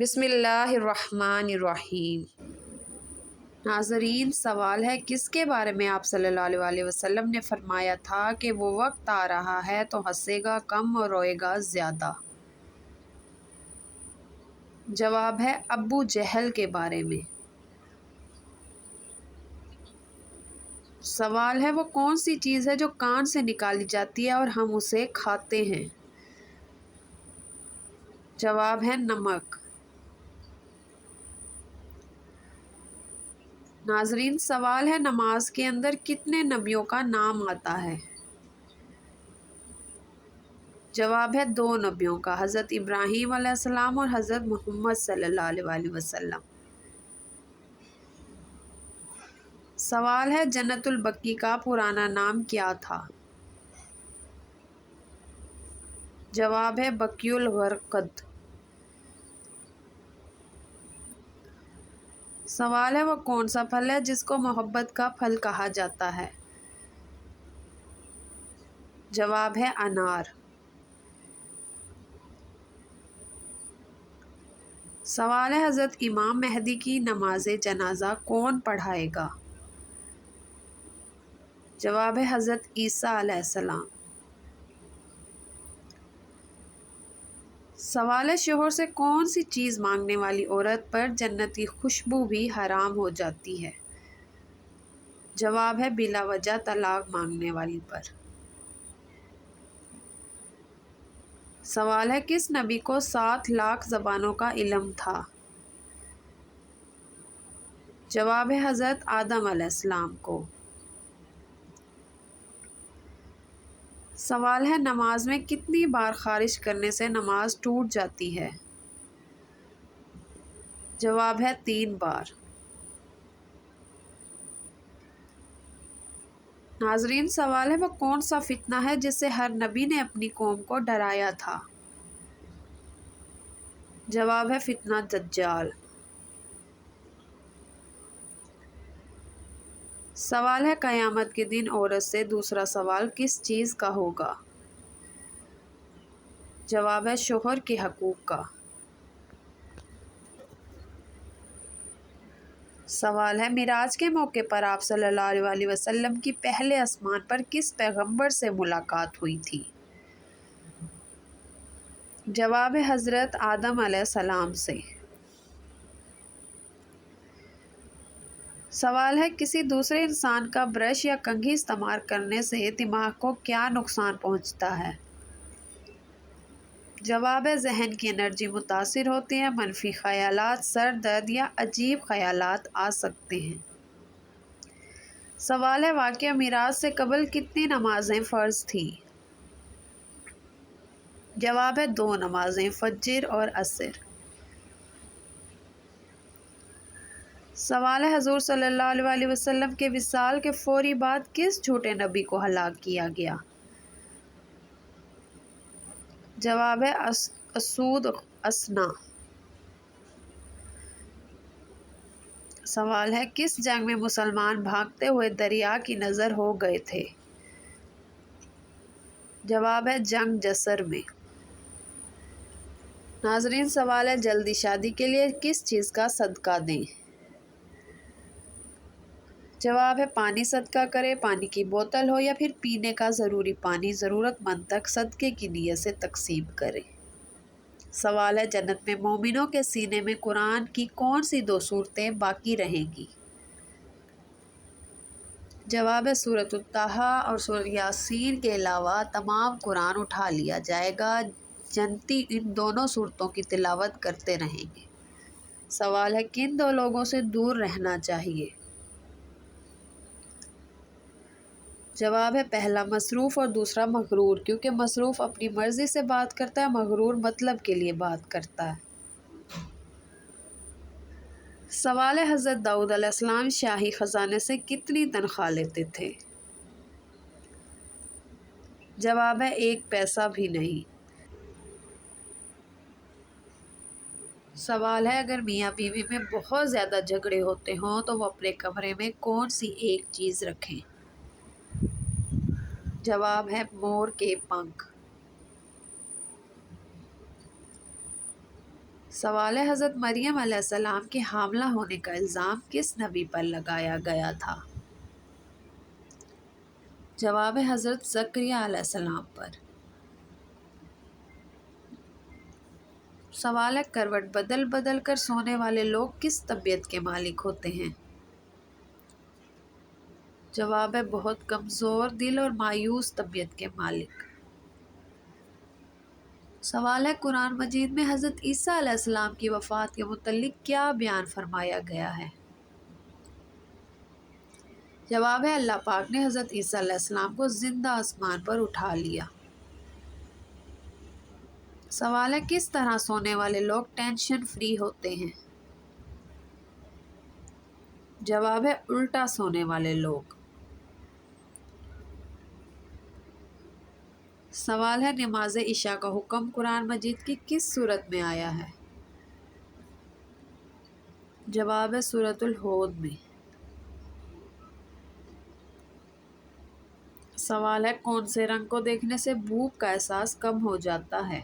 بسم اللہ الرحمن الرحیم۔ ناظرین، سوال ہے کس کے بارے میں آپ صلی اللہ علیہ وسلم نے فرمایا تھا کہ وہ وقت آ رہا ہے تو ہنسے گا کم اور روئے گا زیادہ؟ جواب ہے ابو جہل کے بارے میں۔ سوال ہے وہ کون سی چیز ہے جو کان سے نکالی جاتی ہے اور ہم اسے کھاتے ہیں؟ جواب ہے نمک۔ ناظرین، سوال ہے نماز کے اندر کتنے نبیوں کا نام آتا ہے؟ جواب ہے 2 نبیوں کا، حضرت ابراہیم علیہ السلام اور حضرت محمد صلی اللہ علیہ وسلم۔ سوال ہے جنت البقیع کا پرانا نام کیا تھا؟ جواب ہے بقیع الغرقد۔ سوال ہے وہ کون سا پھل ہے جس کو محبت کا پھل کہا جاتا ہے؟ جواب ہے انار۔ سوال ہے حضرت امام مہدی کی نماز جنازہ کون پڑھائے گا؟ جواب ہے حضرت عیسیٰ علیہ السلام۔ سوال ہے شوہر سے کون سی چیز مانگنے والی عورت پر جنتی خوشبو بھی حرام ہو جاتی ہے؟ جواب ہے بلا وجہ طلاق مانگنے والی پر۔ سوال ہے کس نبی کو 7 لاکھ زبانوں کا علم تھا؟ جواب ہے حضرت آدم علیہ السلام کو۔ سوال ہے نماز میں کتنی بار خارش کرنے سے نماز ٹوٹ جاتی ہے؟ جواب ہے 3 بار۔ ناظرین، سوال ہے وہ کون سا فتنہ ہے جس سے ہر نبی نے اپنی قوم کو ڈرایا تھا؟ جواب ہے فتنہ دجال۔ سوال ہے قیامت کے دن عورت سے دوسرا سوال کس چیز کا ہوگا؟ جواب ہے شوہر کے حقوق کا۔ سوال ہے معراج کے موقع پر آپ صلی اللہ علیہ وسلم کی پہلے آسمان پر کس پیغمبر سے ملاقات ہوئی تھی؟ جواب ہے حضرت آدم علیہ السلام سے۔ سوال ہے کسی دوسرے انسان کا برش یا کنگھی استعمال کرنے سے دماغ کو کیا نقصان پہنچتا ہے؟ جواب ہے ذہن کی انرجی متاثر ہوتی ہے، منفی خیالات، سر درد یا عجیب خیالات آ سکتے ہیں۔ سوال ہے واقعہ معراج سے قبل کتنی نمازیں فرض تھیں؟ جواب ہے 2 نمازیں، فجر اور عصر۔ سوال ہے حضور صلی اللہ علیہ وسلم کے وصال کے فوری بعد کس جھوٹے نبی کو ہلاک کیا گیا؟ جواب ہے اسود اسنا۔ سوال ہے کس جنگ میں مسلمان بھاگتے ہوئے دریا کی نظر ہو گئے تھے؟ جواب ہے جنگ جسر میں۔ ناظرین، سوال ہے جلدی شادی کے لیے کس چیز کا صدقہ دیں؟ جواب ہے پانی صدقہ کرے، پانی کی بوتل ہو یا پھر پینے کا ضروری پانی ضرورت مند تک صدقے کی نیت سے تقسیم کرے۔ سوال ہے جنت میں مومنوں کے سینے میں قرآن کی کون سی 2 صورتیں باقی رہیں گی؟ جواب ہے سورۃ الطٰہٰ اور سورۃ یاسین کے علاوہ تمام قرآن اٹھا لیا جائے گا، جنتی ان دونوں صورتوں کی تلاوت کرتے رہیں گے۔ سوال ہے کن 2 لوگوں سے دور رہنا چاہیے؟ جواب ہے پہلا مصروف اور دوسرا مغرور، کیونکہ مصروف اپنی مرضی سے بات کرتا ہے، مغرور مطلب کے لیے بات کرتا ہے۔ سوال ہے حضرت داؤد علیہ السلام شاہی خزانے سے کتنی تنخواہ لیتے تھے؟ جواب ہے 1 پیسہ بھی نہیں۔ سوال ہے اگر میاں بیوی میں بہت زیادہ جھگڑے ہوتے ہوں تو وہ اپنے کمرے میں کون سی ایک چیز رکھیں؟ جواب ہے مور کے پنکھ۔ سوال ہے حضرت مریم علیہ السلام کے حاملہ ہونے کا الزام کس نبی پر لگایا گیا تھا؟ جواب ہے حضرت زکریا علیہ السلام پر۔ سوال ہے کروٹ بدل بدل کر سونے والے لوگ کس طبیعت کے مالک ہوتے ہیں؟ جواب ہے بہت کمزور دل اور مایوس طبیعت کے مالک۔ سوال ہے قرآن مجید میں حضرت عیسیٰ علیہ السلام کی وفات کے متعلق کیا بیان فرمایا گیا ہے؟ جواب ہے اللہ پاک نے حضرت عیسیٰ علیہ السلام کو زندہ آسمان پر اٹھا لیا۔ سوال ہے کس طرح سونے والے لوگ ٹینشن فری ہوتے ہیں؟ جواب ہے الٹا سونے والے لوگ۔ سوال ہے نماز عشاء کا حکم قرآن مجید کی کس سورت میں آیا ہے؟ جواب ہے سورۃ الہود میں۔ سوال ہے کون سے رنگ کو دیکھنے سے بھوک کا احساس کم ہو جاتا ہے؟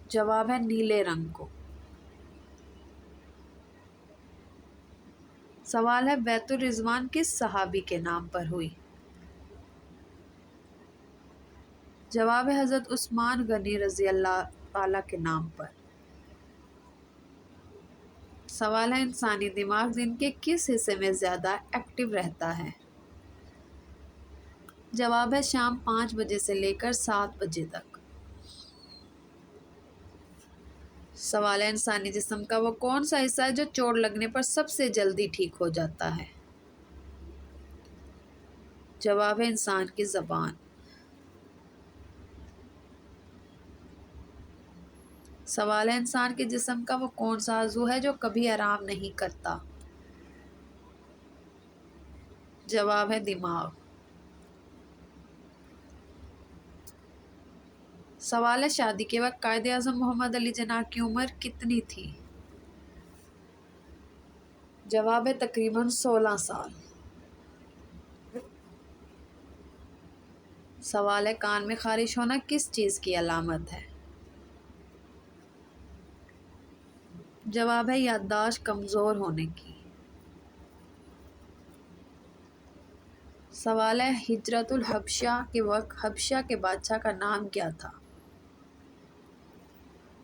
جواب ہے نیلے رنگ کو۔ سوال ہے بیت الرضوان کس صحابی کے نام پر ہوئی؟ جواب ہے حضرت عثمان غنی رضی اللہ تعالیٰ کے نام پر۔ سوال ہے انسانی دماغ دن کے کس حصے میں زیادہ ایکٹیو رہتا ہے؟ جواب ہے شام 5 بجے سے لے کر 7 بجے تک۔ سوال ہے انسانی جسم کا وہ کون سا حصہ ہے جو چوٹ لگنے پر سب سے جلدی ٹھیک ہو جاتا ہے؟ جواب ہے انسان کی زبان۔ سوال ہے انسان کے جسم کا وہ کون سا عضو ہے جو کبھی آرام نہیں کرتا؟ جواب ہے دماغ۔ سوال ہے شادی کے وقت قائد اعظم محمد علی جناح کی عمر کتنی تھی؟ جواب ہے تقریباً 16 سال۔ سوال ہے کان میں خارش ہونا کس چیز کی علامت ہے؟ جواب ہے یادداشت کمزور ہونے کی۔ سوال ہے ہجرت الحبشہ کے وقت حبشہ کے بادشاہ کا نام کیا تھا؟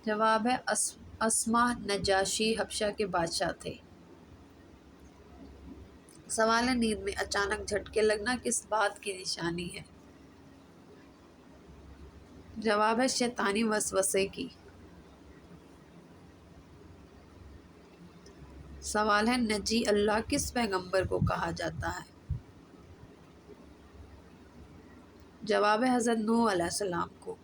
جواب ہے اسمہ نجاشی حبشہ کے بادشاہ تھے۔ سوال ہے نیند میں اچانک جھٹکے لگنا کس بات کی نشانی ہے؟ جواب ہے شیطانی وسوسے کی۔ سوال ہے نجی اللہ کس پیغمبر کو کہا جاتا ہے؟ جواب ہے حضرت نوح علیہ السلام کو۔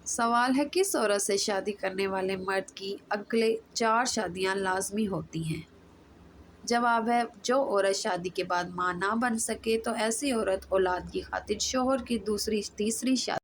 سوال ہے کس عورت سے شادی کرنے والے مرد کی اگلے 4 شادیاں لازمی ہوتی ہیں؟ جواب ہے جو عورت شادی کے بعد ماں نہ بن سکے تو ایسی عورت اولاد کی خاطر شوہر کی دوسری تیسری شادی